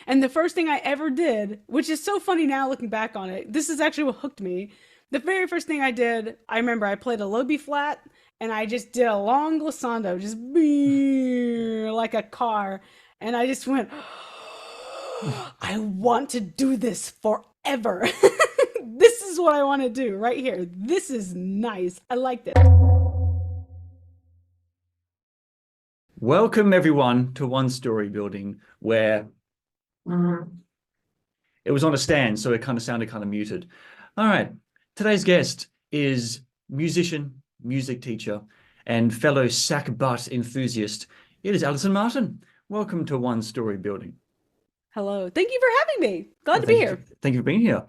And the first thing I ever did, which is so funny now looking back on it, this is actually what hooked me. The very first thing I did, I remember I played a low B flat and I just did a long glissando, just like a car. And I just went, I want to do this forever. This is what I want to do right here. This is nice. I liked it. Welcome everyone to One Story Building, where it was on a stand, so it kind of sounded kind of muted. All right, today's guest is musician, music teacher, and fellow sack butt enthusiast. It is Allison Martin. Welcome to One Story Building. Hello. Thank you for having me. Glad Well, to be here. thank you for being here.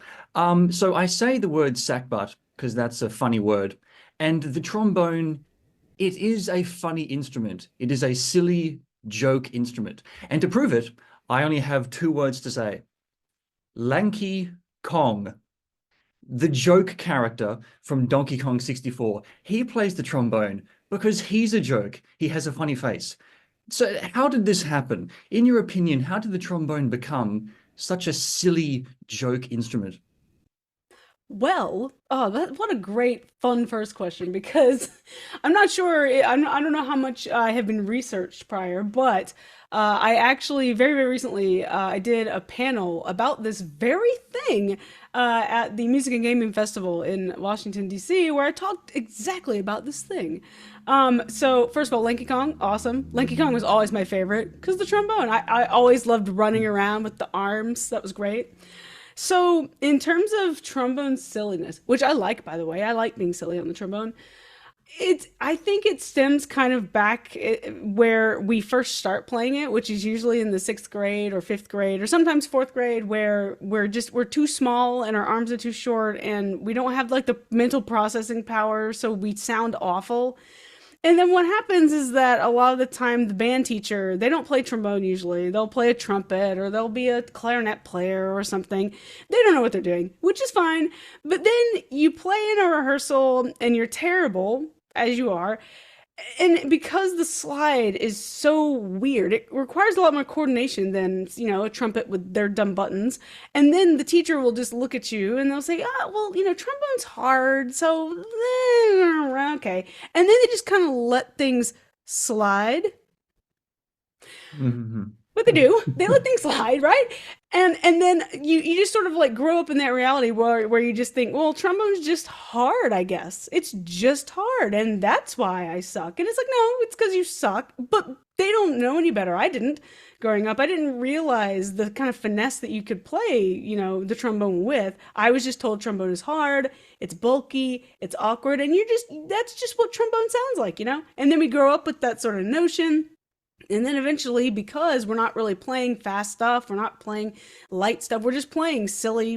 So I say the word sack butt because that's a funny word, and the trombone. It is a funny instrument. It is a silly joke instrument. And to prove it, I only have two words to say. Lanky Kong, the joke character from Donkey Kong 64. He plays the trombone because he's a joke. He has a funny face. So how did this happen? In your opinion, how did the trombone become such a silly joke instrument? Well, what a great, fun first question because I'm not sure, I don't know how much I have been researched prior, but I actually, very, very recently, I did a panel about this very thing at the Music and Gaming Festival in Washington, D.C., where I talked exactly about this thing. So, first of all, Lanky Kong, awesome. Lanky Kong was always my favorite because the trombone. I always loved running around with the arms, that was great. So, in terms of trombone silliness, which I like, by the way, I like being silly on the trombone. I think it stems kind of back where we first start playing it, which is usually in the sixth grade or fifth grade or sometimes fourth grade, where we're too small and our arms are too short and we don't have like the mental processing power, so we sound awful. And then what happens is that a lot of the time the band teacher, they don't play trombone usually. They'll play a trumpet or they'll be a clarinet player or something. They don't know what they're doing, which is fine. But then you play in a rehearsal and you're terrible, as you are, and because the slide is so weird, it requires a lot more coordination than, a trumpet with their dumb buttons. And then the teacher will just look at you and they'll say, well, trombone's hard, so okay. And then they just kind of let things slide. Mhm. What they do, they let things slide, right? And then you just sort of like grow up in that reality where you just think, well, trombone's just hard, I guess. It's just hard, and that's why I suck. And it's like, no, it's because you suck. But they don't know any better. I didn't growing up. I didn't realize the kind of finesse that you could play, the trombone with. I was just told trombone is hard, it's bulky, it's awkward, and that's just what trombone sounds like. And then we grow up with that sort of notion. And then eventually, because we're not really playing fast stuff, we're not playing light stuff, we're just playing silly,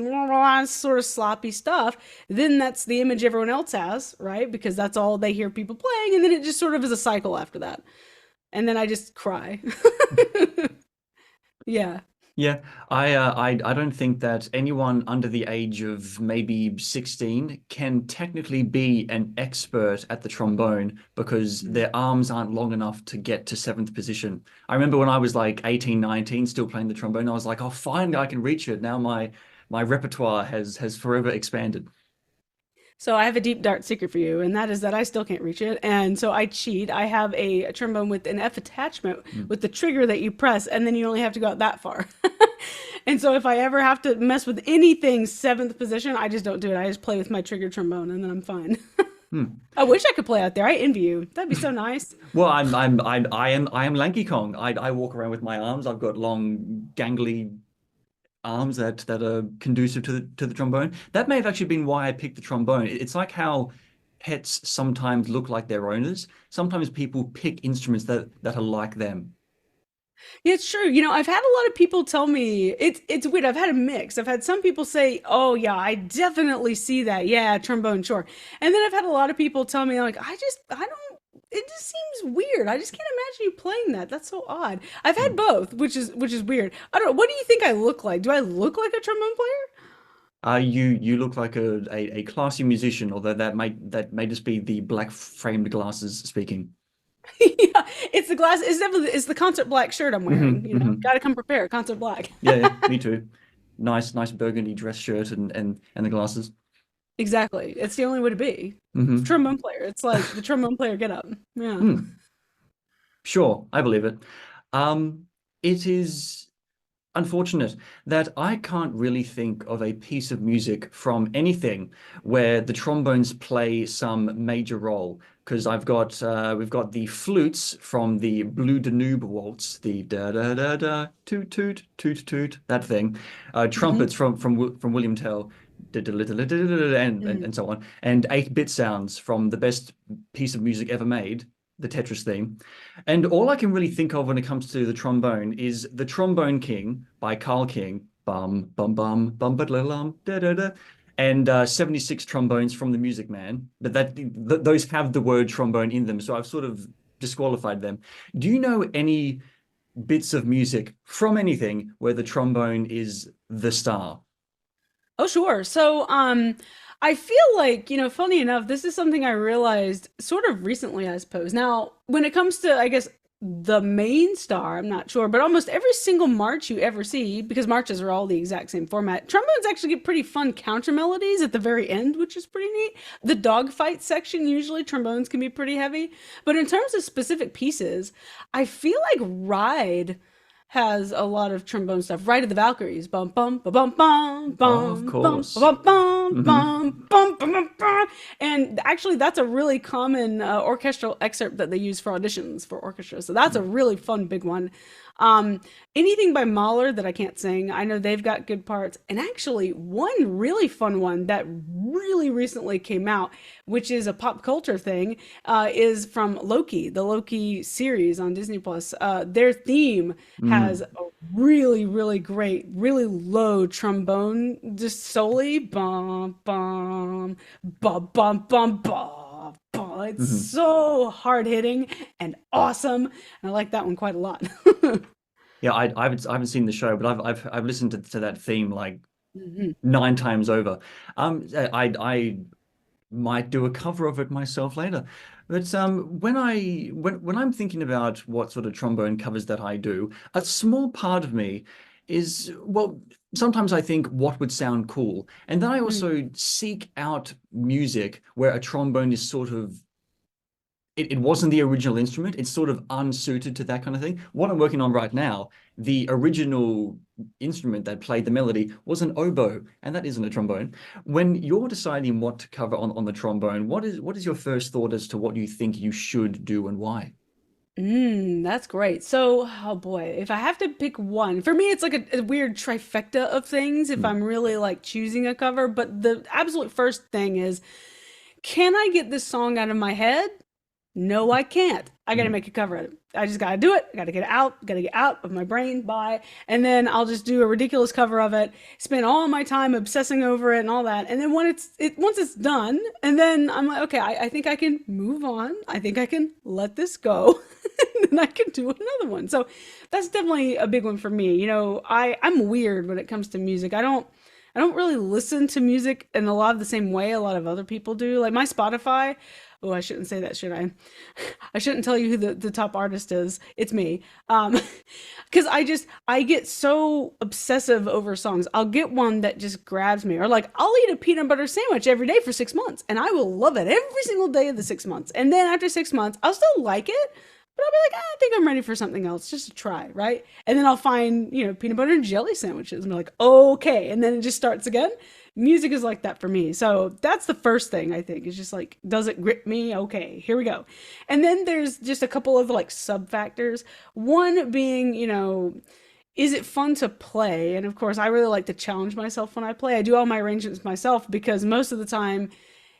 sort of sloppy stuff, then that's the image everyone else has, right? Because that's all they hear people playing. And then it just sort of is a cycle after that. And then I just cry. Yeah. Yeah, I don't think that anyone under the age of maybe 16 can technically be an expert at the trombone because their arms aren't long enough to get to seventh position. I remember when I was like 18, 19, still playing the trombone, I was like, oh, finally I can reach it. Now my repertoire has forever expanded. So I have a deep dark secret for you, and that is that I still can't reach it. And so I cheat. I have a trombone with an F attachment Mm. with the trigger that you press, and then you only have to go out that far. And so if I ever have to mess with anything seventh position, I just don't do it. I just play with my trigger trombone, and then I'm fine. Hmm. I wish I could play out there. I envy you. That'd be so nice. Well, I am Lanky Kong. I walk around with my arms. I've got long, gangly arms that are conducive to the trombone. That may have actually been why I picked the trombone. It's like how pets sometimes look like their owners. Sometimes people pick instruments that are like them. Yeah, it's true. I've had a lot of people tell me it's weird. I've had a mix. I've had some people say, "Oh yeah, I definitely see that. Yeah, trombone, sure." And then I've had a lot of people tell me like, I don't. It just seems weird. I just can't imagine you playing that. That's so odd. I've had Hmm. both, which is weird. I don't know. What do you think I look like? Do I look like a trombone player? You look like a classy musician, although that may just be the black framed glasses speaking. Yeah, it's the glass. It's definitely it's the concert black shirt I'm wearing. Hmm, You know, hmm. got to come prepared. Concert black. Yeah, yeah, me too. Nice burgundy dress shirt and the glasses. Exactly. It's the only way to be. Hmm. Trombone player. It's like the trombone player get up. Yeah. Hmm. Sure, I believe it. It is unfortunate that I can't really think of a piece of music from anything where the trombones play some major role. Because we've got the flutes from the Blue Danube waltz, the da da da da toot toot toot toot that thing, Hmm. trumpets from William Tell, and so on, and 8-bit sounds from the best piece of music ever made, the Tetris theme. And all I can really think of when it comes to the trombone is The Trombone King by Carl King. Bum, bum, bum, bum, ba da, da, da. And 76 trombones from The Music Man. But those have the word trombone in them. So I've sort of disqualified them. Do you know any bits of music from anything where the trombone is the star? Oh, sure. So, I feel like, funny enough, this is something I realized sort of recently, I suppose. Now, when it comes to, I guess, the main star, I'm not sure, but almost every single march you ever see, because marches are all the exact same format, trombones actually get pretty fun counter melodies at the very end, which is pretty neat. The dogfight section, usually trombones can be pretty heavy. But in terms of specific pieces, I feel like Ride has a lot of trombone stuff. Ride of the Valkyries, bum bum ba bum bum Of bum bum course. bum bum Hmm. bum bum bum bum bum. And actually, that's a really common orchestral excerpt that they use for auditions for orchestra. So that's a really fun big one. Um, Anything by Mahler that I can't sing, I know they've got good parts. And actually, one really fun one that really recently came out, which is a pop culture thing, is from Loki, the Loki series on Disney Plus. Their theme has a Mm. really, really great, really low trombone, just solely bum bum bum bum bum bum. It's Hmm. so hard hitting and awesome. And I like that one quite a lot. Yeah, I haven't seen the show, but I've listened to that theme like Mhm. 9 times over. I might do a cover of it myself later. But when I'm thinking about what sort of trombone covers that I do, a small part of me is, well, sometimes I think what would sound cool, and then I Mm. also seek out music where a trombone is sort of it wasn't the original instrument. It's sort of unsuited to that kind of thing. What I'm working on right now, the original instrument that played the melody was an oboe, and that isn't a trombone. When you're deciding what to cover on the trombone, what is your first thought as to what you think you should do and why? That's great. So, oh boy, if I have to pick one, for me, it's like a weird trifecta of things if Hmm. I'm really like choosing a cover. But the absolute first thing is, can I get this song out of my head? No, I can't. I got to Hmm. make a cover of it. I just got to do it. I got to get it out. Got to get out of my brain. Bye. And then I'll just do a ridiculous cover of it. Spend all my time obsessing over it and all that. And then when once it's done, and then I'm like, okay, I think I can move on. I think I can let this go, and then I can do another one. So that's definitely a big one for me. I'm weird when it comes to music. I don't really listen to music in a lot of the same way a lot of other people do. Like my Spotify, oh, I shouldn't say that, should I? I shouldn't tell you who the top artist is. It's me. Because I get so obsessive over songs. I'll get one that just grabs me, or like I'll eat a peanut butter sandwich every day for 6 months, and I will love it every single day of the 6 months. And then after 6 months, I'll still like it, but I'll be like, I think I'm ready for something else, just to try, right? And then I'll find, peanut butter and jelly sandwiches, and be like, okay, and then it just starts again. Music is like that for me. So that's the first thing I think is just like, does it grip me? Okay, here we go. And then there's just a couple of like sub factors. One being, is it fun to play? And of course, I really like to challenge myself when I play. I do all my arrangements myself because most of the time,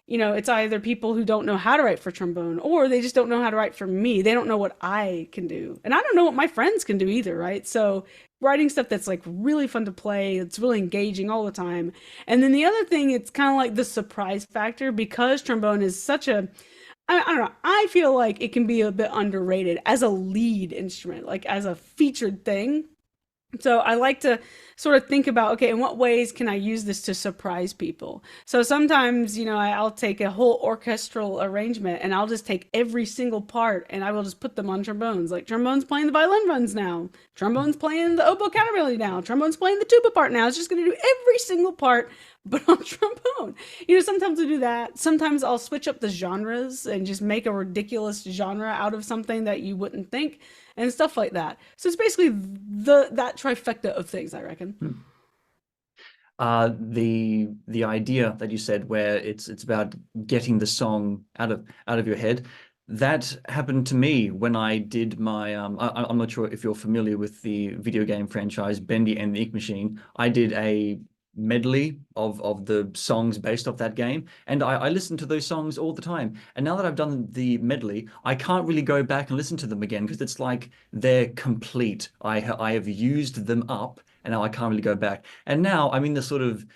it's either people who don't know how to write for trombone or they just don't know how to write for me. They don't know what I can do. And I don't know what my friends can do either, right? So writing stuff that's like really fun to play, it's really engaging all the time. And then the other thing, it's kind of like the surprise factor because trombone is such a I don't know. I feel like it can be a bit underrated as a lead instrument, like as a featured thing. So I like to sort of think about, okay, in what ways can I use this to surprise people? So sometimes, I'll take a whole orchestral arrangement and I'll just take every single part and I will just put them on trombones. Like trombone's playing the violin runs now, trombone's playing the oboe countermelody now, trombone's playing the tuba part now. It's just going to do every single part, but on trombone. Sometimes I do that. Sometimes I'll switch up the genres and just make a ridiculous genre out of something that you wouldn't think and stuff like that. So it's basically that trifecta of things, I reckon. Hmm. The idea that you said where it's about getting the song out of your head, that happened to me when I did my I'm not sure if you're familiar with the video game franchise Bendy and the Ink Machine. I did a medley of the songs based off that game, and I listen to those songs all the time. And now that I've done the medley, I can't really go back and listen to them again because it's like they're complete. I have used them up, and now I can't really go back. And now I'm in the sort of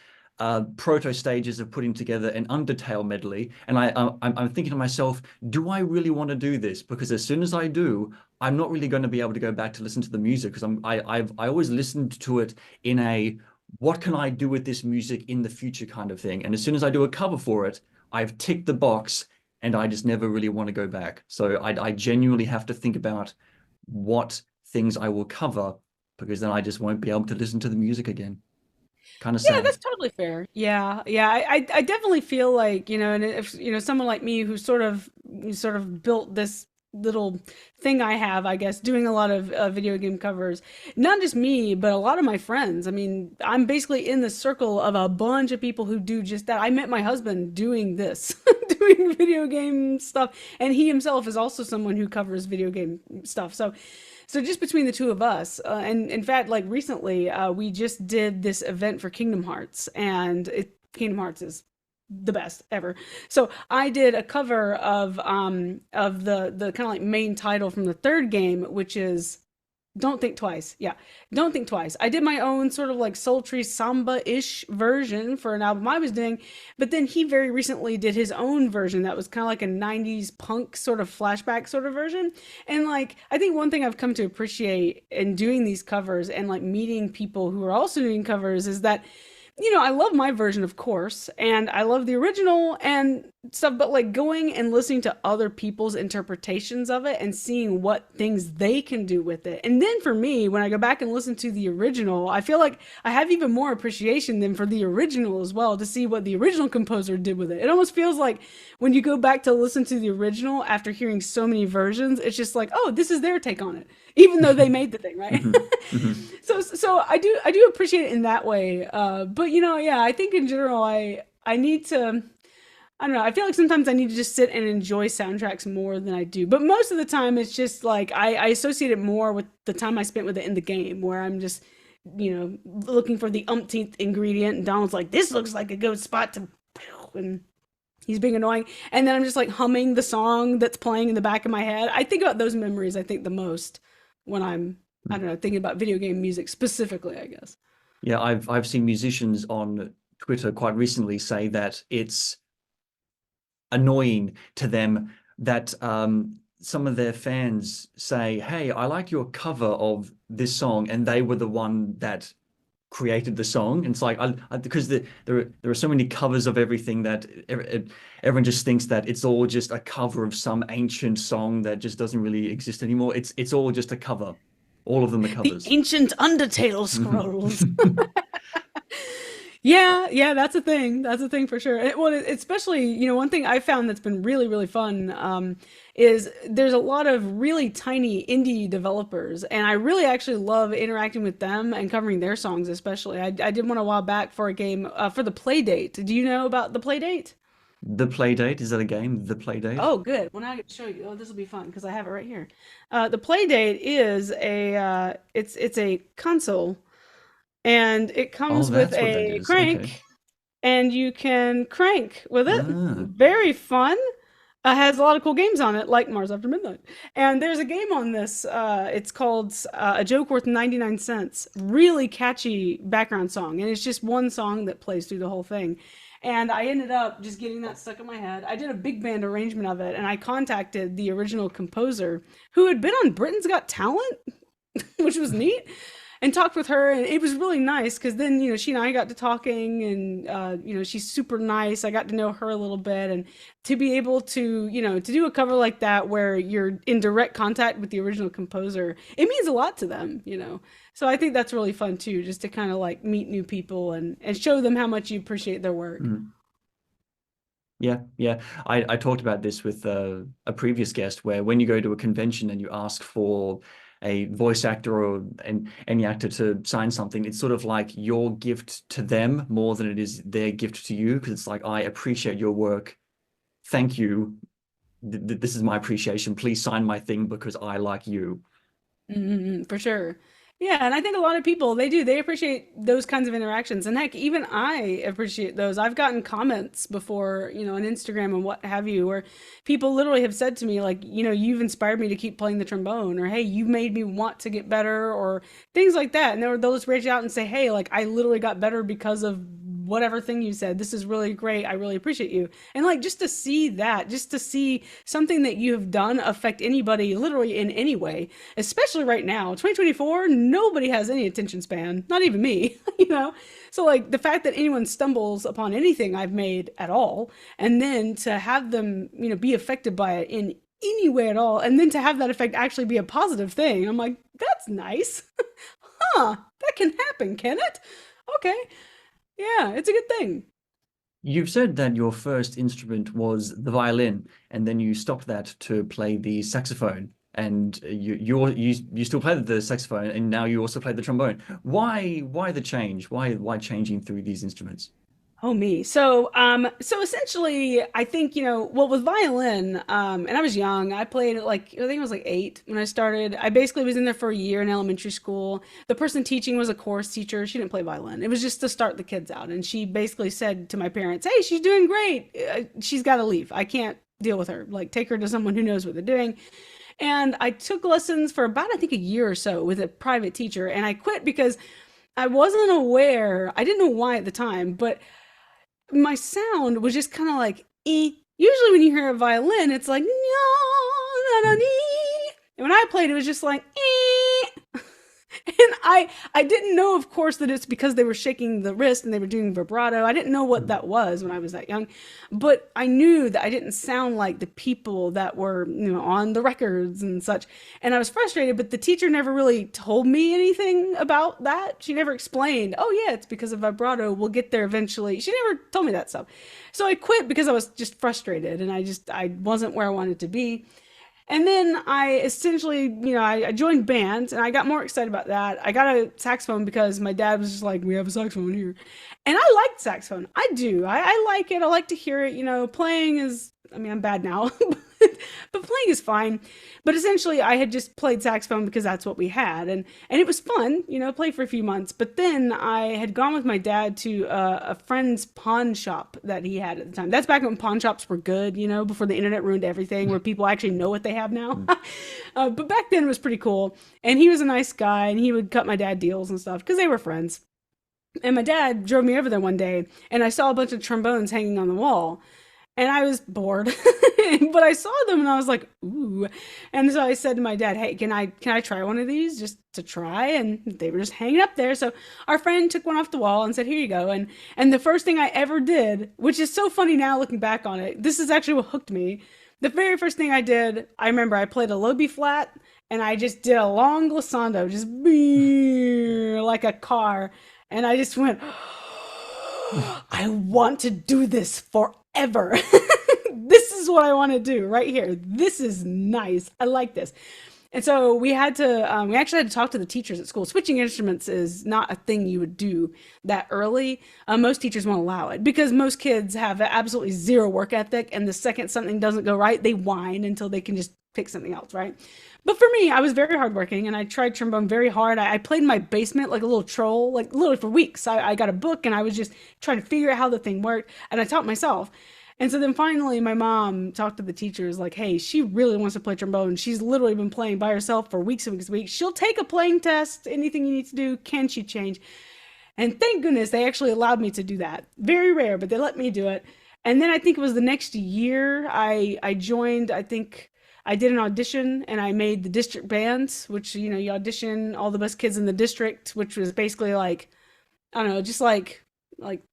proto stages of putting together an Undertale medley, and I'm thinking to myself, do I really want to do this? Because as soon as I do, I'm not really going to be able to go back to listen to the music because I always listened to it in a what can I do with this music in the future kind of thing. And as soon as I do a cover for it, I've ticked the box and I just never really want to go back. So I genuinely have to think about what things I will cover because then I just won't be able to listen to the music again. Kind of Yeah, sad. that's totally fair. Yeah, yeah, I definitely feel like, and if, someone like me who sort of built this little thing I have, I guess, doing a lot of video game covers, not just me, but a lot of my friends. I mean, I'm basically in the circle of a bunch of people who do just that. I met my husband doing this, doing video game stuff, and he himself is also someone who covers video game stuff. So just between the two of us, and in fact, like recently, we just did this event for Kingdom Hearts, and Kingdom Hearts is the best ever. So I did a cover of the kind of like main title from the third game, which is Don't Think Twice. Yeah. Don't Think Twice. I did my own sort of like sultry samba-ish version for an album I was doing, but then he very recently did his own version that was kind of like a 90s punk sort of flashback sort of version. And like I think one thing I've come to appreciate in doing these covers and like meeting people who are also doing covers is that I love my version, of course, and I love the original and stuff, but like going and listening to other people's interpretations of it and seeing what things they can do with it. And then for me, when I go back and listen to the original, I feel like I have even more appreciation than for the original as well to see what the original composer did with it. It almost feels like when you go back to listen to the original after hearing so many versions, it's just like, oh, this is their take on it, even though they made the thing, right? Mhm. Mhm. So I do appreciate it in that way. But yeah, I think in general I need to. I don't know. I feel like sometimes I need to just sit and enjoy soundtracks more than I do. But most of the time, it's just like I associate it more with the time I spent with it in the game, where I'm just, looking for the umpteenth ingredient. And Donald's like, "This looks like a good spot to," and he's being annoying. And then I'm just like humming the song that's playing in the back of my head. I think about those memories. I think the most when I don't know, thinking about video game music specifically, I guess. Yeah, I've seen musicians on Twitter quite recently say that it's annoying to them that some of their fans say, "Hey, I like your cover of this song," and they were the one that created the song. And it's like because there are so many covers of everything that everyone just thinks that it's all just a cover of some ancient song that just doesn't really exist anymore. It's all just a cover. All of them are The covers. ancient Undertale Mhm. scrolls. Yeah, yeah, that's a thing. That's a thing for sure. Especially, one thing I found that's been really, really fun is there's a lot of really tiny indie developers, and I really actually love interacting with them and covering their songs, especially. I did one a while back for a game for the Playdate. Do you know about the Playdate? The Playdate, is that a game? The Playdate? Oh, good. Well, now I get to show you. Oh, this will be fun because I have it right here. The Playdate is it's a console, and it Oh, comes with that's what that a is. Okay. crank, and you can crank with it. Ah. Very fun. Has a lot of cool games on it, like Mars After Midnight. And there's a game on this. It's called A Joke Worth 99 Cents. Really catchy background song. And it's just one song that plays through the whole thing. And I ended up just getting that stuck in my head. I did a big band arrangement of it, and I contacted the original composer who had been on Britain's Got Talent, which was neat. and talked with her, and it was really nice because then she and I got to talking, and she's super nice. I got to know her a little bit, and to be able to to do a cover like that where you're in direct contact with the original composer, it means a lot to them. So I think that's really fun too, just to kind of like meet new people and show them how much you appreciate their work. Mm. Yeah, yeah. I talked about this with a previous guest where when you go to a convention and you ask for a voice actor or any actor to sign something, it's sort of like your gift to them more than it is their gift to you, because it's like, I appreciate your work. Thank you. This is my appreciation. Please sign my thing because I like you. For sure. Yeah, and I think a lot of people they appreciate those kinds of interactions. And heck, even I appreciate those. I've gotten comments before, on Instagram and what have you, where people literally have said to me like, you've inspired me to keep playing the trombone, or hey, you made me want to get better, or things like that. And they'll just reach out and say, hey, like I literally got better because of whatever thing you said. This is really great. I really appreciate you. And like just to see that, just to see something that you have done affect anybody literally in any way, especially right now, 2024, nobody has any attention span, not even me, you know? So like the fact that anyone stumbles upon anything I've made at all, and then to have them, be affected by it in any way at all, and then to have that effect actually be a positive thing, I'm like, that's nice. Huh, that can happen, can it? Okay. Yeah, it's a good thing. You've said that your first instrument was the violin, and then you stopped that to play the saxophone. And you still play the saxophone, and now you also play the trombone. Why the change? Why changing through these instruments? Oh me. So essentially, I think well with violin, and I was young. I played it like I think I was like 8 when I started. I basically was in there for a year in elementary school. The person teaching was a chorus teacher. She didn't play violin. It was just to start the kids out, and she basically said to my parents, "Hey, she's doing great. She's got to leave. I can't deal with her. Like take her to someone who knows what they're doing." And I took lessons for about I think a year or so with a private teacher, and I quit because I wasn't aware. I didn't know why at the time, but my sound was just kind of like usually when you hear a violin it's like no, no, no, and when I played it was just like and I didn't know of course that it's because they were shaking the wrist and they were doing vibrato. I didn't know what that was when I was that young, but I knew that I didn't sound like the people that were on the records and such, and I was frustrated, but the teacher never really told me anything about that. She never explained, oh yeah, it's because of vibrato, we'll get there eventually. She never told me that stuff. So I quit because I was just frustrated, and I wasn't where I wanted to be. And then I essentially, I joined bands, and I got more excited about that. I got a saxophone because my dad was just like, we have a saxophone here. And I like saxophone. I do. I like it. I like to hear it. Playing is, I mean, I'm bad now, but playing is fine. But essentially, I had just played saxophone because that's what we had. And it was fun, play for a few months. But then I had gone with my dad to a friend's pawn shop that he had at the time. That's back when pawn shops were good, before the internet ruined everything, where people actually know what they have now. But back then it was pretty cool. And he was a nice guy, and he would cut my dad deals and stuff because they were friends. And my dad drove me over there one day, and I saw a bunch of trombones hanging on the wall. And I was bored, but I saw them and I was like, ooh. And so I said to my dad, hey, can I try one of these just to try? And they were just hanging up there. So our friend took one off the wall and said, here you go. And the first thing I ever did, which is so funny now looking back on it, this is actually what hooked me. The very first thing I did, I remember I played a low B flat, and I just did a long glissando, just like a car. And I just went, I want to do this forever. This is what I want to do right here. This is nice. I like this. And so we actually had to talk to the teachers at school. Switching instruments is not a thing you would do that early. Most teachers won't allow it because most kids have absolutely zero work ethic. And the second something doesn't go right, they whine until they can just pick something else, right? But for me, I was very hardworking, and I tried trombone very hard. I played in my basement like a little troll, like literally for weeks. I got a book, and I was just trying to figure out how the thing worked, and I taught myself. And so then finally, my mom talked to the teachers like, hey, she really wants to play trombone. She's literally been playing by herself for weeks and weeks and weeks. She'll take a playing test. Anything you need to do, can she change? And thank goodness they actually allowed me to do that. Very rare, but they let me do it. And then I think it was the next year I joined, I think I did an audition and I made the district bands, which, you audition all the best kids in the district, which was basically like, I don't know, just like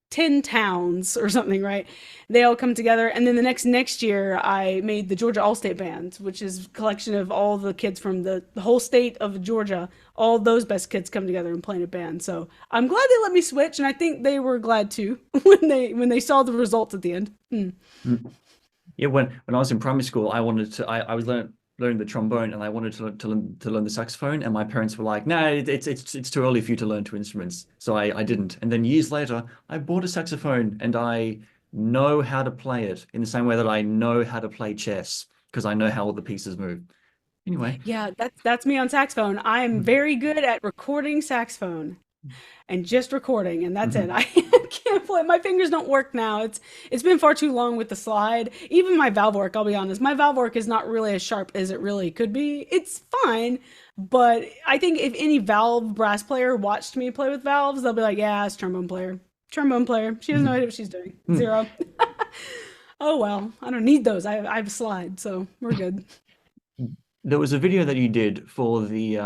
10 towns or something, right? They all come together. And then the next year I made the Georgia All-State Band, which is a collection of all the kids from the whole state of Georgia. All those best kids come together and play in a band. So I'm glad they let me switch, and I think they were glad too when they saw the results at the end. Hmm. Mm. Yeah, when I was in primary school, I was learning the trombone, and I wanted to learn the saxophone, and my parents were like, "No, it's too early for you to learn two instruments." So I didn't. And then years later, I bought a saxophone, and I know how to play it in the same way that I know how to play chess because I know how all the pieces move. Anyway. Yeah, that's me on saxophone. I am very good at recording saxophone and just recording, and that's it. Mhm. I can't play. My fingers don't work now. It's been far too long with the slide. Even my valve work, I'll be honest, my valve work is not really as sharp as it really could be. It's fine, but I think if any valve brass player watched me play with valves, they'll be like, "Yeah, it's trombone player. Trombone player. She has no idea what she's doing. Mhm. Zero." Oh well, I don't need those. I have a slide, so we're good. There was a video that you did for the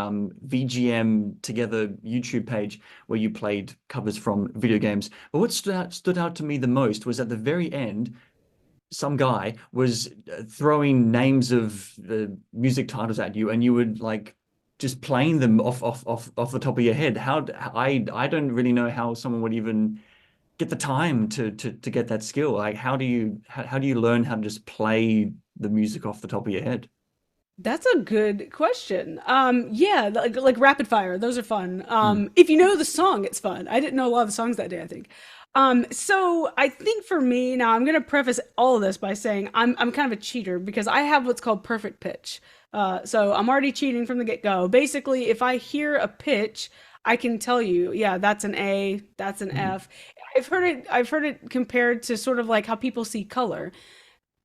VGM Together YouTube page where you played covers from video games. But what stood out to me the most was at the very end, some guy was throwing names of the music titles at you, and you would like just playing them off the top of your head. I don't really know how someone would even get the time to get that skill. Like, how do you learn how to just play the music off the top of your head? That's a good question. Yeah, like rapid fire, those are fun. Mm, If you know the song, it's fun. I didn't know a lot of the songs that day, I think. So I think for me, now I'm gonna preface all of this by saying I'm kind of a cheater because I have what's called perfect pitch. So I'm already cheating from the get-go. Basically, if I hear a pitch, I can tell you, yeah, that's an A, that's an mm, F. I've heard it compared to sort of like how people see color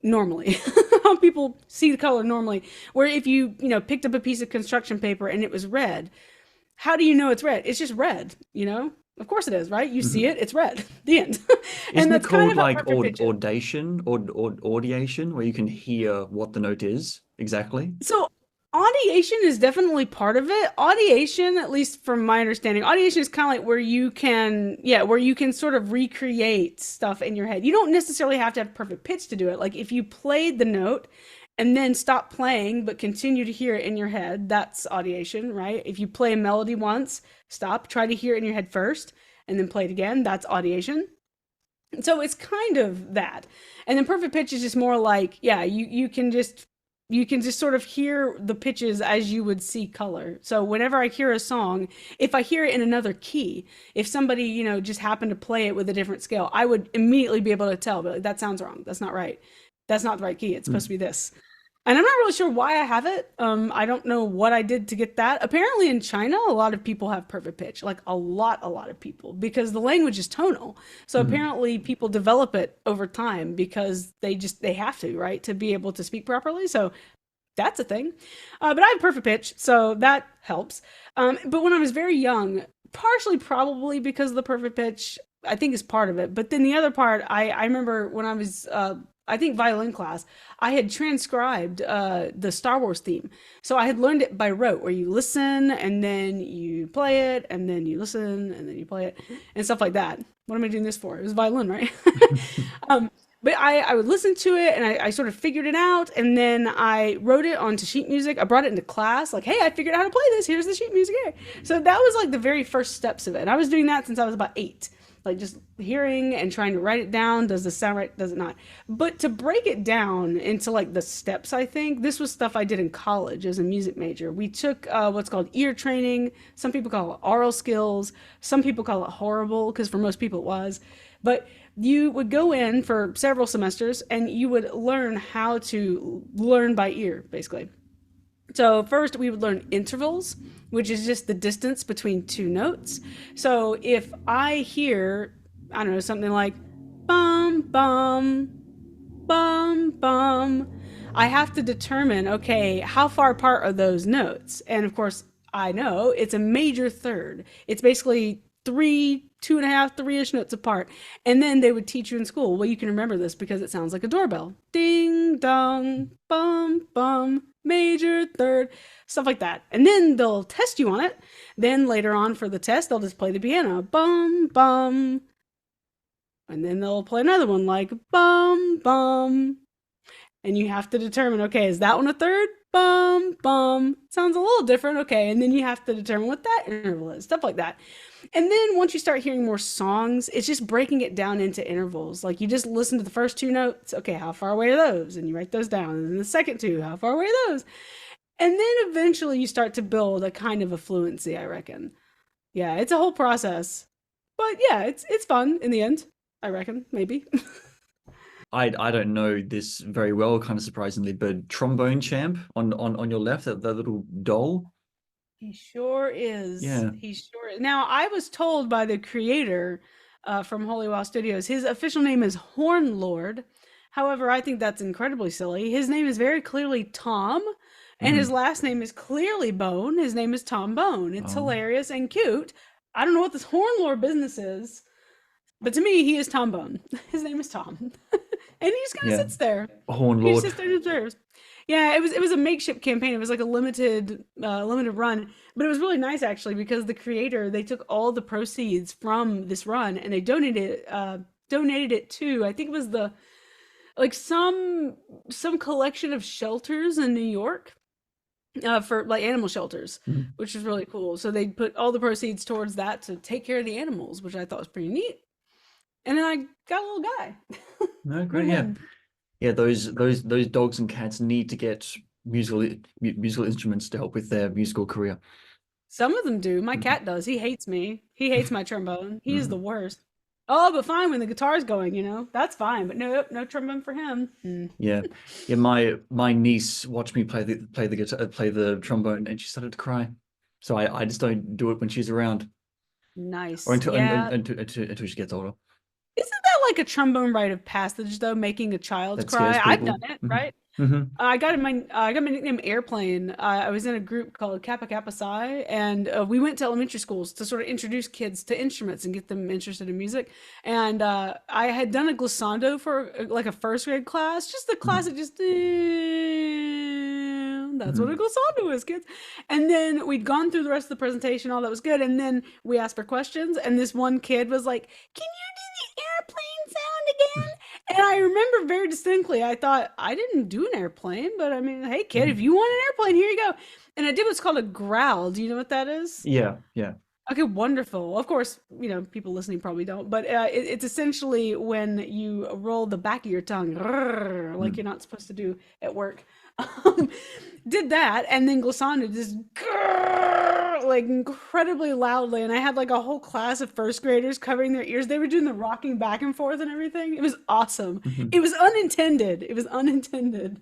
normally. How people see the color normally, where if you picked up a piece of construction paper and it was red, how do you know it's red? It's just red. Of course it is, right? You see mhm. it, it's red. The end. And Isn't it that's kind called of how like perfect pitch is. audation or audiation, where you can hear what the note is exactly? So audiation is definitely part of it. Audiation, at least from my understanding, audiation is kind of like where you can sort of recreate stuff in your head. You don't necessarily have to have perfect pitch to do it. Like if you played the note and then stop playing but continue to hear it in your head, that's audiation, right? If you play a melody once, stop, try to hear it in your head first, and then play it again, that's audiation. So it's kind of that. And then perfect pitch is just more like, yeah, you can just sort of hear the pitches as you would see color. So whenever I hear a song, if I hear it in another key, if somebody just happened to play it with a different scale, I would immediately be able to tell, but like, that sounds wrong. That's not right. That's not the right key. It's supposed to Mm, be this. And I'm not really sure why I have it. I don't know what I did to get that. Apparently in China, a lot of people have perfect pitch, like a lot of people, because the language is tonal. So mhm. apparently people develop it over time because they have to, right, to be able to speak properly. So that's a thing. But I have perfect pitch, so that helps. But when I was very young, partially probably because of the perfect pitch, I think is part of it. But then the other part, I remember when I was, I think violin class, I had transcribed the Star Wars theme. So I had learned it by rote, where you listen and then you play it, and then you listen and then you play it, and stuff like that. What am I doing this for? It was violin, right? um, but I would listen to it and I sort of figured it out. And then I wrote it onto sheet music. I brought it into class, like, hey, I figured out how to play this. Here's the sheet music here. So that was like the very first steps of it. And I was doing that since I was about 8. Like just hearing and trying to write it down. Does this sound right? Does it not? But to break it down into like the steps, I think this was stuff I did in college as a music major. We took what's called ear training. Some people call it aural skills. Some people call it horrible because for most people it was. But you would go in for several semesters and you would learn how to learn by ear, basically. So, first, we would learn intervals, which is just the distance between two notes. So, if I hear, I don't know, something like bum, bum, bum, bum, I have to determine, okay, how far apart are those notes? And of course, I know it's a major third. It's basically three, two and a half, three-ish notes apart. And then they would teach you in school. Well, you can remember this because it sounds like a doorbell. Ding dong, bum bum, major third, stuff like that. And then they'll test you on it. Then later on for the test, they'll just play the piano. Bum bum. And then they'll play another one like bum bum. And you have to determine, okay, is that one a third? Bum bum. Sounds a little different. Okay. And then you have to determine what that interval is, stuff like that. And then once you start hearing more songs, it's just breaking it down into intervals. Like you just listen to the first two notes. Okay, how far away are those? And you write those down. And then the second two, how far away are those? And then eventually you start to build a kind of a fluency, I reckon. Yeah, it's a whole process. But yeah, it's fun in the end, I reckon, maybe. I don't know this very well, kind of surprisingly, but trombone champ on your left, that little doll. He sure is. Yeah. He sure is. Now, I was told by the creator from Holy Wow Studios, his official name is Horn Lord. However, I think that's incredibly silly. His name is very clearly Tom, and his Hmm. last name is clearly Bone. His name is Tom Bone. It's Oh, hilarious and cute. I don't know what this Horn Lord business is, but to me, he is Tom Bone. His name is Tom, and he just kind of yeah. sits there. Horn He just Lord. sits there and observes. Yeah, it was a makeshift campaign. It was like a limited run, but it was really nice actually because the creator they took all the proceeds from this run and they donated it to I think it was the like some collection of shelters in New York for like animal shelters, Mhm. which was really cool. So they put all the proceeds towards that to take care of the animals, which I thought was pretty neat. And then I got a little guy. No, great. Win Yeah. win. Yeah, those dogs and cats need to get musical instruments to help with their musical career. Some of them do. My Mhm. cat does. He hates me. He hates my trombone. He is the Mhm. worst. Oh, but fine when the guitar's going. That's fine. But nope, no trombone for him. Yeah, yeah. My niece watched me play the guitar, play the trombone, and she started to cry. So I just don't do it when she's around, or Nice. until Yeah. until she gets older. Isn't that like a trombone rite of passage though, making a child That scares cry? I've done people. it, Hmm. right? Hmm. I got my nickname Airplane. I was in a group called Kappa Kappa Psi, and we went to elementary schools to sort of introduce kids to instruments and get them interested in music. And I had done a glissando for like a first grade class, just the classic, just that's what a Hmm. glissando is, kids. And then we'd gone through the rest of the presentation, all that was good. And then we asked for questions, and this one kid was like, "Can you do the airplane sound again?" And I remember very distinctly, I thought, I didn't do an airplane, but I mean, hey, kid, if Hmm. you want an airplane, here you go. And I did what's called a growl. Do you know what that is? Yeah, yeah. Okay, wonderful. Of course, people listening probably don't, but it's essentially when you roll the back of your tongue, "Rrrr," like you're Mm. not supposed to do at work. Um, did that, and then glissando just "Grrr," like incredibly loudly, and I had like a whole class of first graders covering their ears. They were doing the rocking back and forth and everything. It was awesome. Hmm. It was unintended. It was unintended,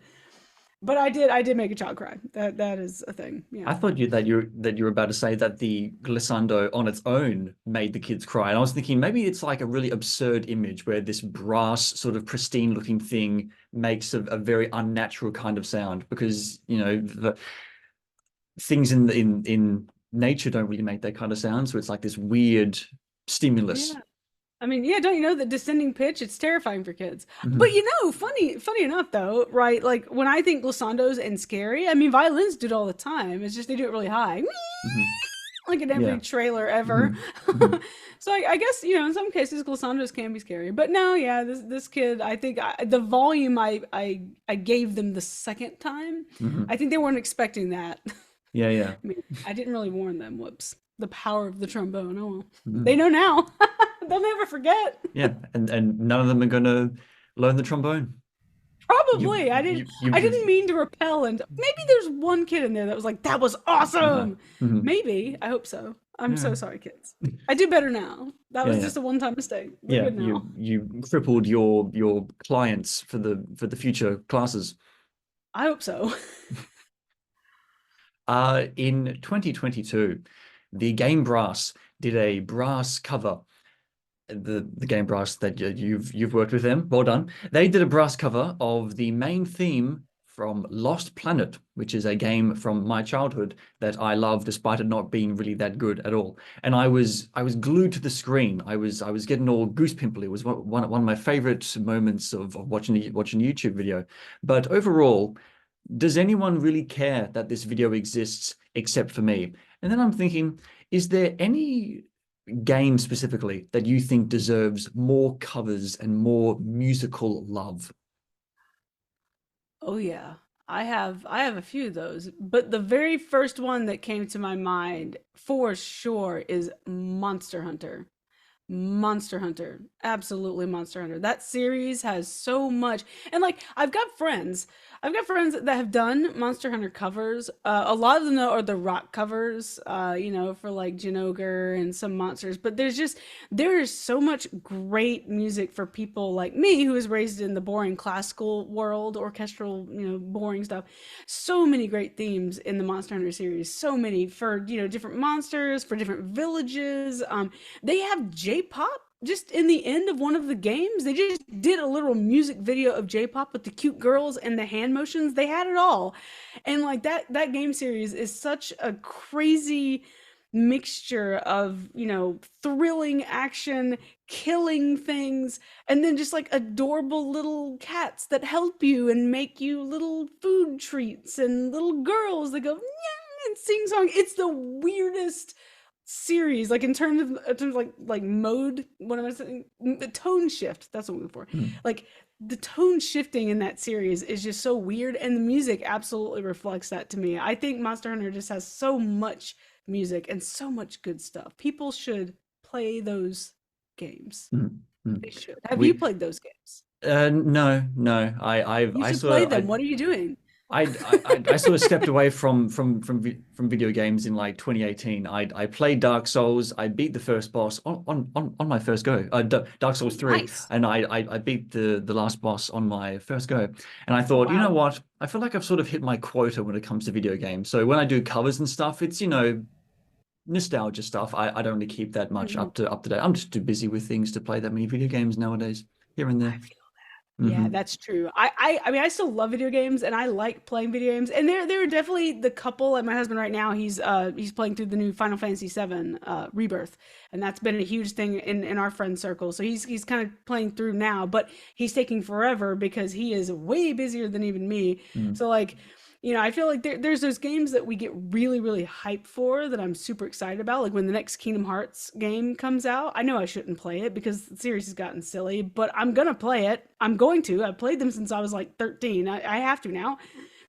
but I did make a child cry. That is a thing. Yeah. I thought you were about to say that the glissando on its own made the kids cry, and I was thinking maybe it's like a really absurd image where this brass sort of pristine looking thing makes a very unnatural kind of sound because the things in nature don't really make that kind of sound, so it's like this weird stimulus. Yeah. I mean, yeah, don't you know that descending pitch, it's terrifying for kids. But Hmm. funny enough though, right? Like when I think glissandos and scary, I mean violins do it all the time. It's just they do it really high. Hmm. Like in every Yeah. trailer ever. Hmm. Hmm. So I guess, in some cases glissandos can be scary. But no, yeah, this kid, I think the volume I gave them the second time, Hmm. I think they weren't expecting that. Yeah, yeah. I mean, I didn't really warn them. Whoops. The power of the trombone. Oh well. They Hmm. know now. They'll never forget. Yeah, and none of them are gonna learn the trombone. You Probably. I you've didn't mean to repel and maybe there's one kid in there that was like, that was uh-huh. awesome. Hmm. Maybe. I hope so. I'm Yeah. so sorry, kids. I do better now. That Yeah, was yeah. just a one-time mistake. We're Yeah, good you now. you crippled your clients for the future classes. I hope so. In 2022, the Game Brass did a brass cover. The Game Brass that you've worked with them. Well done. They did a brass cover of the main theme from Lost Planet, which is a game from my childhood that I love, despite it not being really that good at all. And I was glued to the screen. I was getting all goose pimply. It was one of my favorite moments of watching a YouTube video. But overall, does anyone really care that this video exists except for me? And then I'm thinking, is there any game specifically that you think deserves more covers and more musical love? Oh yeah. I have a few of those, but the very first one that came to my mind for sure is Monster Hunter. Monster Hunter. Absolutely Monster Hunter. That series has so much. And like I've got friends. I've got friends that have done Monster Hunter covers. A lot of them though are the rock covers, for like Jinoger and some monsters. But there is so much great music for people like me who was raised in the boring classical world, orchestral, boring stuff. So many great themes in the Monster Hunter series. So many for, different monsters, for different villages. They have J-pop just in the end of one of the games. They just did a little music video of J-pop with the cute girls and the hand motions. They had it all. And like that game series is such a crazy mixture of, thrilling action, killing things, and then just like adorable little cats that help you and make you little food treats and little girls that go yeah and sing song. It's the weirdest series, like in terms of like mode. What am I saying? The tone shift. That's what I'm looking for. Mm, Like the tone shifting in that series is just so weird, and the music absolutely reflects that to me. I think Monster Hunter just has so much music and so much good stuff. People should play those games. mm, mm. They should. Have you We played those games? no, no. You should play them. What are you doing? I sort of stepped away from video games in like 2018. I played Dark Souls. I beat the first boss on my first go. Dark Oh, Souls 3, nice. and I beat the last boss on my first go. And I thought, you know Wow. what? I feel like I've sort of hit my quota when it comes to video games. So when I do covers and stuff, it's nostalgia stuff. I don't really keep that much Mhm. up to date. I'm just too busy with things to play that many video games nowadays, here and I there. feel Hmm. Yeah, that's true. I mean, I still love video games and I like playing video games. And there are definitely the couple, like my husband right now, he's playing through the new Final Fantasy VII Rebirth, and that's been a huge thing in our friend circle. So he's kind of playing through now, but he's taking forever because he is way busier than even me. Mm. So like, I feel like there's those games that we get really, really hyped for that I'm super excited about. Like when the next Kingdom Hearts game comes out, I know I shouldn't play it because the series has gotten silly, but I'm gonna play it. I'm going to. I've played them since I was like 13. I have to now.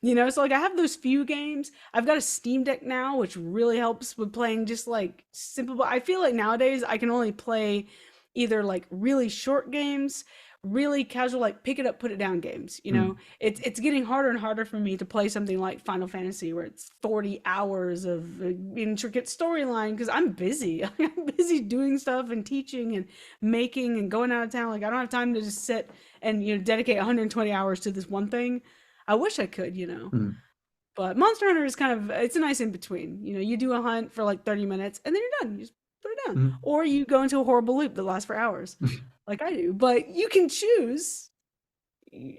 So like I have those few games. I've got a Steam Deck now, which really helps with playing just like simple. But I feel like nowadays I can only play either like really short games, really casual, like pick it up, put it down games. Mm. It's getting harder and harder for me to play something like Final Fantasy where it's 40 hours of intricate storyline because I'm busy. I'm busy doing stuff and teaching and making and going out of town. Like I don't have time to just sit and dedicate 120 hours to this one thing. I wish I could. Mm. But Monster Hunter is kind of it's a nice in between. You do a hunt for like 30 minutes and then you're done. You just put it down. Mm. Or you go into a horrible loop that lasts for hours, like I do. But you can choose.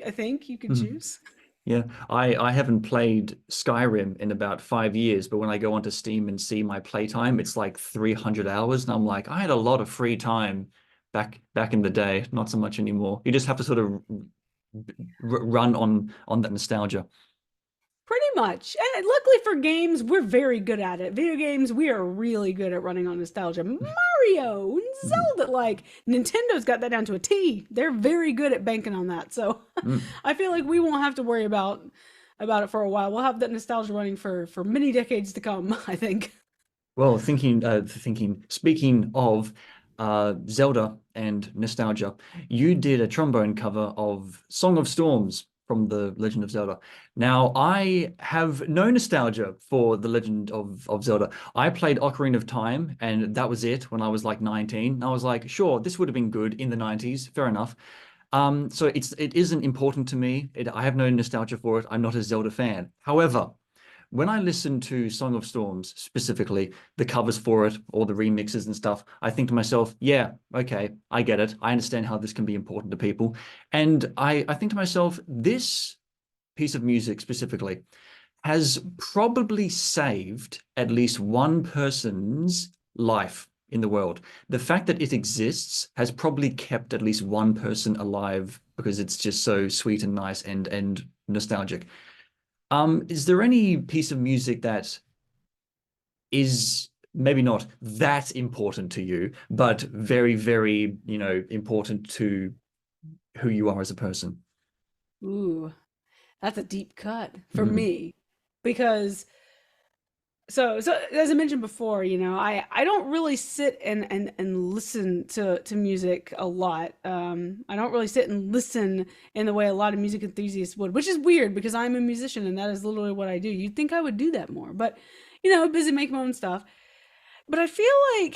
I think you can Mm. choose. Yeah, I haven't played Skyrim in about 5 years, but when I go onto Steam and see my playtime, it's like 300 hours, and I'm like, I had a lot of free time back in the day, not so much anymore. You just have to sort of run on that nostalgia. Pretty much. And luckily for games, we're very good at it. Video games, we are really good at running on nostalgia. Mario and Mhm. Zelda, like Nintendo's got that down to a T. They're very good at banking on that. So Mm. I feel like we won't have to worry about it for a while. We'll have that nostalgia running for many decades to come, I think. Well, speaking of Zelda and nostalgia, you did a trombone cover of Song of Storms from The Legend of Zelda. Now, I have no nostalgia for The Legend of Zelda. I played Ocarina of Time, and that was it when I was like 19. And I was like, sure, this would have been good in the 90s, fair enough. So it isn't important to me. I have no nostalgia for it. I'm not a Zelda fan. However, when I listen to Song of Storms specifically, the covers for it or the remixes and stuff, I think to myself, yeah, okay, I get it. I understand how this can be important to people. And I think to myself, this piece of music specifically has probably saved at least one person's life in the world. The fact that it exists has probably kept at least one person alive because it's just so sweet and nice and nostalgic. Is there any piece of music that is maybe not that important to you, but very, very, important to who you are as a person? Ooh, that's a deep cut for Mhm. me because so as I mentioned before, I don't really sit and listen to music a lot. I don't really sit and listen in the way a lot of music enthusiasts would, which is weird because I'm a musician and that is literally what I do. You'd think I would do that more, but busy making my own stuff. But I feel like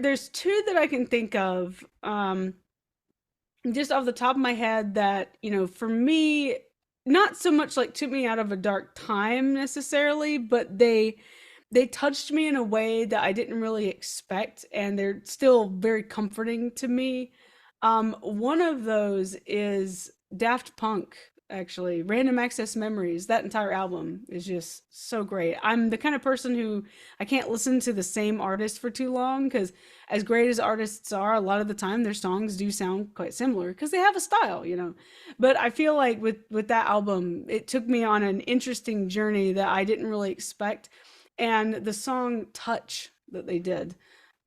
there's two that I can think of. Just off the top of my head that, for me, not so much like took me out of a dark time necessarily, but they touched me in a way that I didn't really expect, and they're still very comforting to me. One of those is Daft Punk, actually. Random Access Memories. That entire album is just so great. I'm the kind of person who I can't listen to the same artist for too long because, as great as artists are, a lot of the time their songs do sound quite similar because they have a style. But I feel like with that album, it took me on an interesting journey that I didn't really expect. And the song Touch that they did,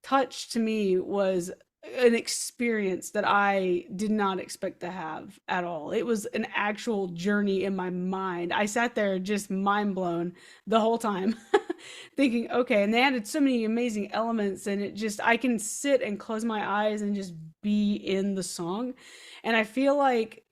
Touch to me was an experience that I did not expect to have at all. It was an actual journey in my mind. I sat there just mind blown the whole time, thinking, okay, and they added so many amazing elements, and I can sit and close my eyes and just be in the song. And I feel like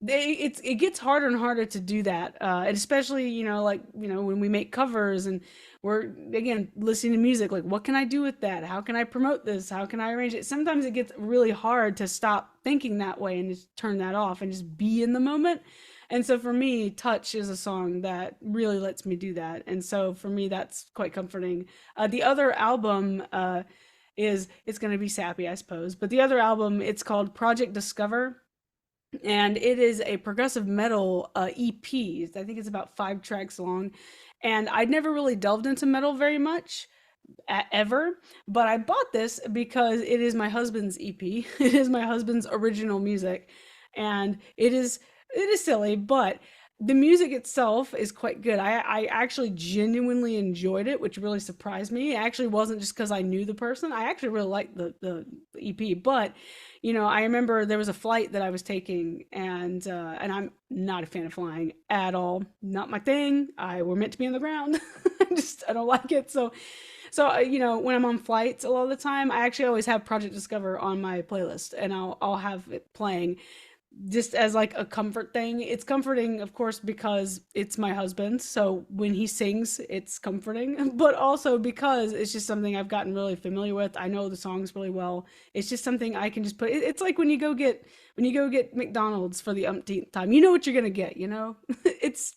it gets harder and harder to do that, and especially like when we make covers and we're again listening to music, like what can I do with that, how can I promote this, how can I arrange it. Sometimes it gets really hard to stop thinking that way and just turn that off and just be in the moment. And so for me, Touch is a song that really lets me do that, and so for me that's quite comforting. The other album, is it's going to be sappy, I suppose, but the other album, it's called Project Discover, and it is a progressive metal EP. I think it's about 5 tracks long, and I'd never really delved into metal very much ever, but I bought this because it is my husband's EP. It is my husband's original music, and it is silly, but the music itself is quite good. I actually genuinely enjoyed it, which really surprised me. It actually wasn't just because I knew the person. I actually really liked the EP, but I remember there was a flight that I was taking, and I'm not a fan of flying at all. Not my thing. We're meant to be on the ground. I don't like it. So when I'm on flights a lot of the time, I actually always have Project Discover on my playlist, and I'll have it playing just as like a comfort thing. It's comforting, of course, because it's my husband. So when he sings, it's comforting, but also because it's just something I've gotten really familiar with. I know the songs really well. It's just something I can just put. It's like when you go get McDonald's for the umpteenth time. You know what you're gonna get. It's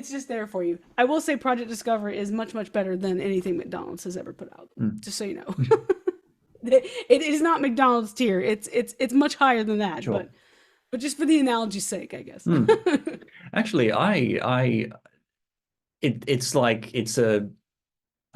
just there for you. I will say Project Discover is much, much better than anything McDonald's has ever put out. Mm. Just so you know. It is not McDonald's tier. It's much higher than that, Sure. but just for the analogy's sake, I guess. Mm. Actually, it's like it's a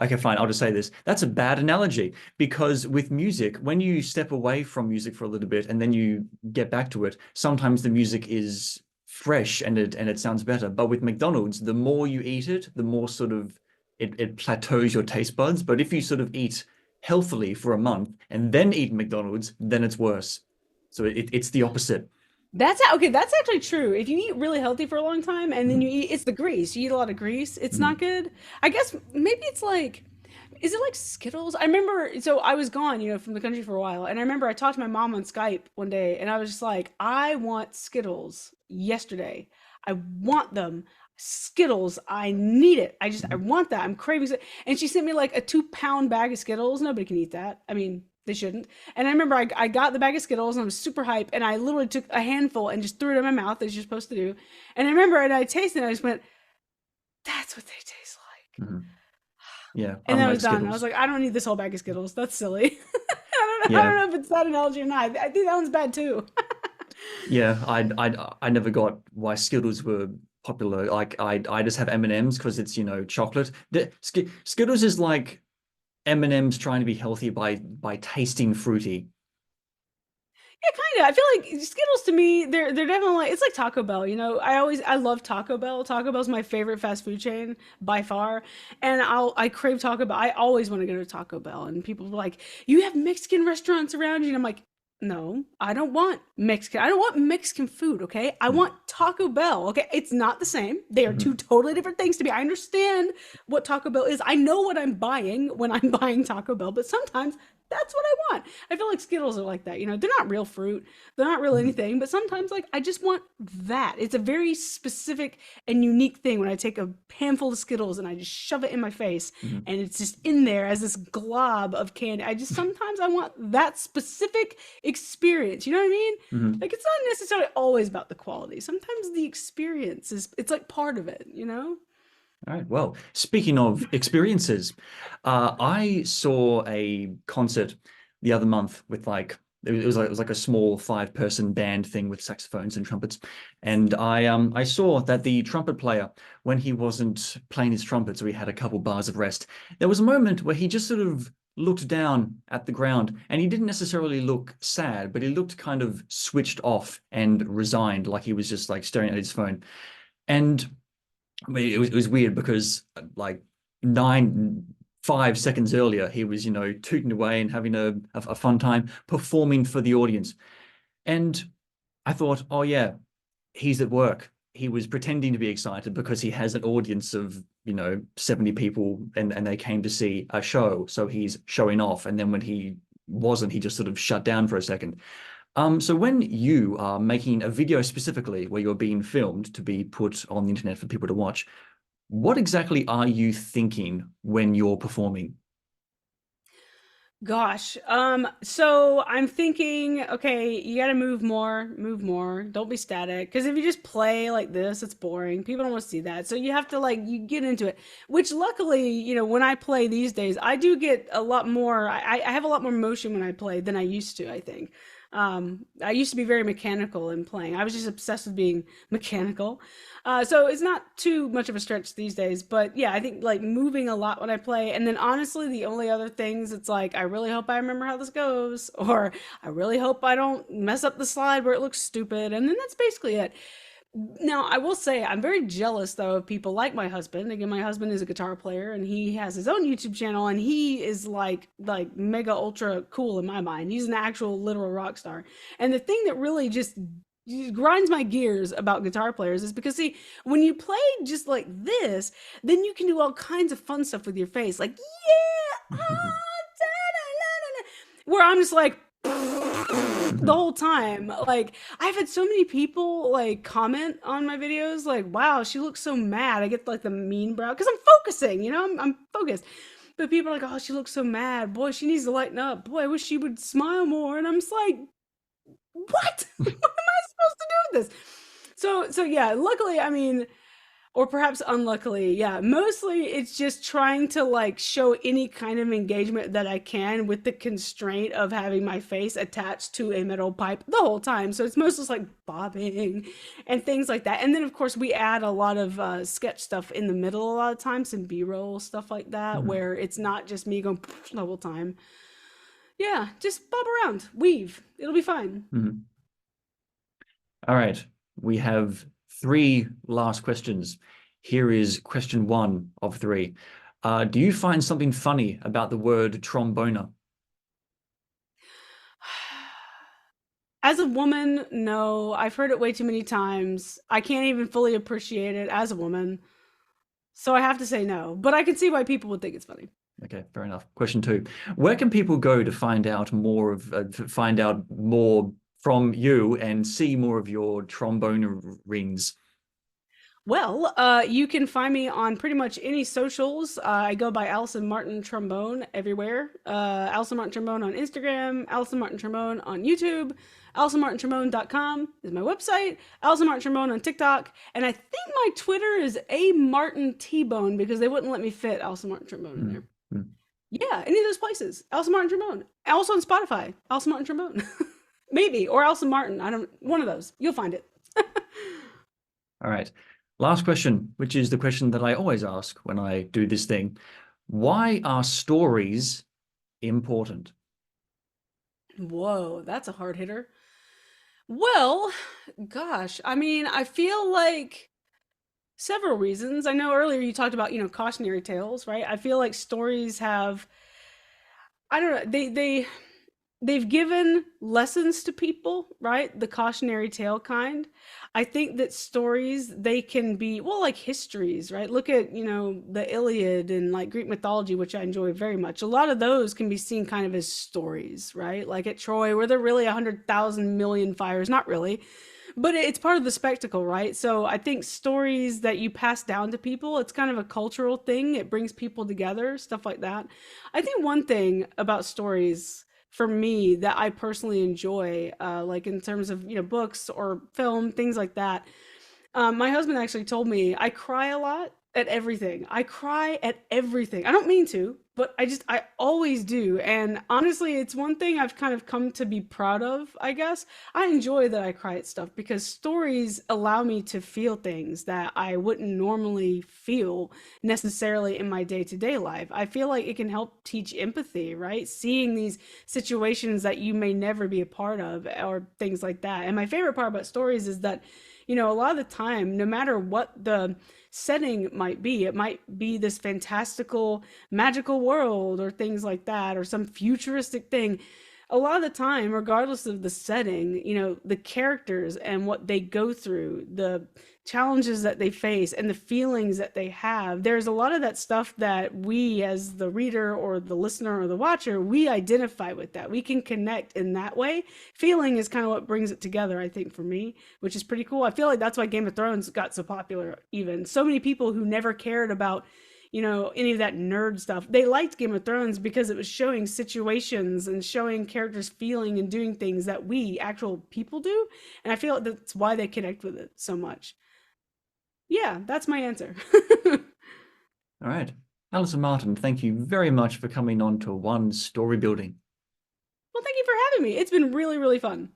okay, fine. I'll just say this. That's a bad analogy because with music, when you step away from music for a little bit and then you get back to it, sometimes the music is fresh and it sounds better. But with McDonald's, the more you eat it, the more sort of it plateaus your taste buds. But if you sort of eat healthily for a month and then eat McDonald's, then it's worse. So it's the opposite. Okay. That's actually true. If you eat really healthy for a long time and then Mhm. it's the grease. You eat a lot of grease. It's not Mhm. good. I guess maybe it's like, is it like Skittles? I remember, so I was gone, from the country for a while, and I remember I talked to my mom on Skype one day, and I was just like, I want Skittles yesterday. I want them. Skittles. I need it. I Mhm. want that. I'm craving it. And she sent me like a 2-pound bag of Skittles. Nobody can eat that. I mean, they shouldn't. And I remember I got the bag of Skittles and I was super hype, and I literally took a handful and just threw it in my mouth as you're supposed to do. And I remember, and I tasted it, and I just went, that's what they taste like. Mhm. Yeah, And then I unlike was done. I was Skittles. like, I don't need this whole bag of Skittles. That's silly. I don't know. I Yeah. don't know if it's that analogy or not. I think that one's bad too. Yeah, I never got why Skittles were popular. Like I just have M&Ms because it's, chocolate. Skittles is like M&Ms trying to be healthy by tasting fruity. Yeah, kind of. I feel like Skittles to me, they're definitely it's like Taco Bell. I love Taco Bell. Taco Bell's my favorite fast food chain by far, and I crave Taco Bell. I always want to go to Taco Bell, and people are like, "You have Mexican restaurants around you," and I'm like, "No, I don't want Mexican. I don't want Mexican food. Okay, I want Taco Bell. Okay, it's not the same. They are two Mhm. totally different things to me. I understand what Taco Bell is. I know what I'm buying when I'm buying Taco Bell, but sometimes that's what I want. I feel like Skittles are like that. They're not real fruit. They're not real Mhm. anything, but sometimes like I just want that. It's a very specific and unique thing when I take a handful of Skittles and I just shove it in my face Mhm. and it's just in there as this glob of candy. I just sometimes I want that specific experience. You know what I mean? Mhm. Like it's not necessarily always about the quality. Sometimes the experience is it's like part of it? All right. Well, speaking of experiences, I saw a concert the other month with it was like a small five-person band thing with saxophones and trumpets, and I saw that the trumpet player, when he wasn't playing his trumpet, so he had a couple bars of rest, there was a moment where he just sort of looked down at the ground, and he didn't necessarily look sad, but he looked kind of switched off and resigned, like he was just like staring at his phone. And I mean, it was weird because like 5 seconds earlier, he was, tooting away and having a fun time performing for the audience. And I thought, oh yeah, he's at work. He was pretending to be excited because he has an audience of, 70 people and they came to see a show. So he's showing off. And then when he wasn't, he just sort of shut down for a second. So when you are making a video specifically where you're being filmed to be put on the internet for people to watch, what exactly are you thinking when you're performing? Gosh. So I'm thinking, okay, you gotta move more. Don't be static. Because if you just play like this, it's boring. People don't want to see that. So you have to like you get into it. Which luckily, when I play these days, I do get a lot more. I have a lot more motion when I play than I used to, I think. I used to be very mechanical in playing. I was just obsessed with being mechanical. So it's not too much of a stretch these days, but yeah, I think like moving a lot when I play. And then honestly, the only other things, it's like, I really hope I remember how this goes, or I really hope I don't mess up the slide where it looks stupid. And then that's basically it. Now, I will say I'm very jealous though of people like my husband. Again, my husband is a guitar player and he has his own YouTube channel and he is like mega ultra cool in my mind. He's an actual literal rock star. And the thing that really just grinds my gears about guitar players is because see, when you play just like this, then you can do all kinds of fun stuff with your face. Like, yeah, where I'm just like the whole time. Like I've had so many people like comment on my videos, like, "Wow, she looks so mad." I get like the mean brow because I'm focusing. I'm focused. But people are like, "Oh, she looks so mad. Boy, she needs to lighten up. Boy, I wish she would smile more." And I'm just like, "What? What am I supposed to do with this?" So yeah. Luckily, I mean, or perhaps unluckily, yeah, mostly it's just trying to like show any kind of engagement that I can with the constraint of having my face attached to a metal pipe the whole time. So it's mostly just like bobbing and things like that. And then of course we add a lot of sketch stuff in the middle a lot of times, some b-roll stuff like that, Mhm. where it's not just me going the whole time. Yeah, just bob around, weave, it'll be fine. Mhm. All right. We have three last questions. Here is question one of three. Do you find something funny about the word tromboner? As a woman, no, I've heard it way too many times. I can't even fully appreciate it as a woman. So I have to say no, but I can see why people would think it's funny. Okay, fair enough. Question two. Where can people go to find out more from you and see more of your trombone rings? Well, you can find me on pretty much any socials. I go by Allison Martin Trombone everywhere. Allison Martin Trombone on Instagram, Allison Martin Trombone on YouTube, AllisonMartinTrombone.com is my website, Allison Martin Trombone on TikTok, and I think my Twitter is A Martin T-Bone because they wouldn't let me fit Allison Martin Trombone in Mm, there. mm. Yeah, any of those places. Allison Martin Trombone. Also on Spotify, Allison Martin Trombone. Maybe, or Allison Martin. I don't, one of those. You'll find it. All right. Last question, which is the question that I always ask when I do this thing. Why are stories important? Whoa, that's a hard hitter. Well, gosh, I mean, I feel like several reasons. I know earlier you talked about, cautionary tales, right? I feel like stories have, I don't know, they've given lessons to people, right? The cautionary tale kind. I think that stories, they can be, well, like histories, right? Look at, the Iliad and like Greek mythology, which I enjoy very much. A lot of those can be seen kind of as stories, right? Like at Troy, where there are really 100,000 million fires, not really, but it's part of the spectacle, right? So I think stories that you pass down to people, it's kind of a cultural thing. It brings people together, stuff like that. I think one thing about stories for me that I personally enjoy, like in terms of books or film, things like that. My husband actually told me I cry a lot at everything. I cry at everything. I don't mean to, but I always do. And honestly, it's one thing I've kind of come to be proud of, I guess. I enjoy that I cry at stuff because stories allow me to feel things that I wouldn't normally feel necessarily in my day-to-day life. I feel like it can help teach empathy, right? Seeing these situations that you may never be a part of or things like that. And my favorite part about stories is that a lot of the time, no matter what the setting might be, it might be this fantastical, magical world or things like that, or some futuristic thing. A lot of the time, regardless of the setting, the characters and what they go through, the challenges that they face, and the feelings that they have, there's a lot of that stuff that we, as the reader or the listener or the watcher, we identify with that. We can connect in that way. Feeling is kind of what brings it together, I think, for me, which is pretty cool. I feel like that's why Game of Thrones got so popular, even. So many people who never cared about any of that nerd stuff. They liked Game of Thrones because it was showing situations and showing characters feeling and doing things that we actual people do. And I feel like that's why they connect with it so much. Yeah, that's my answer. Well, All right. Allison Martin, thank you very much for coming on to One Story Building. thank you for having me. It's been really, really fun.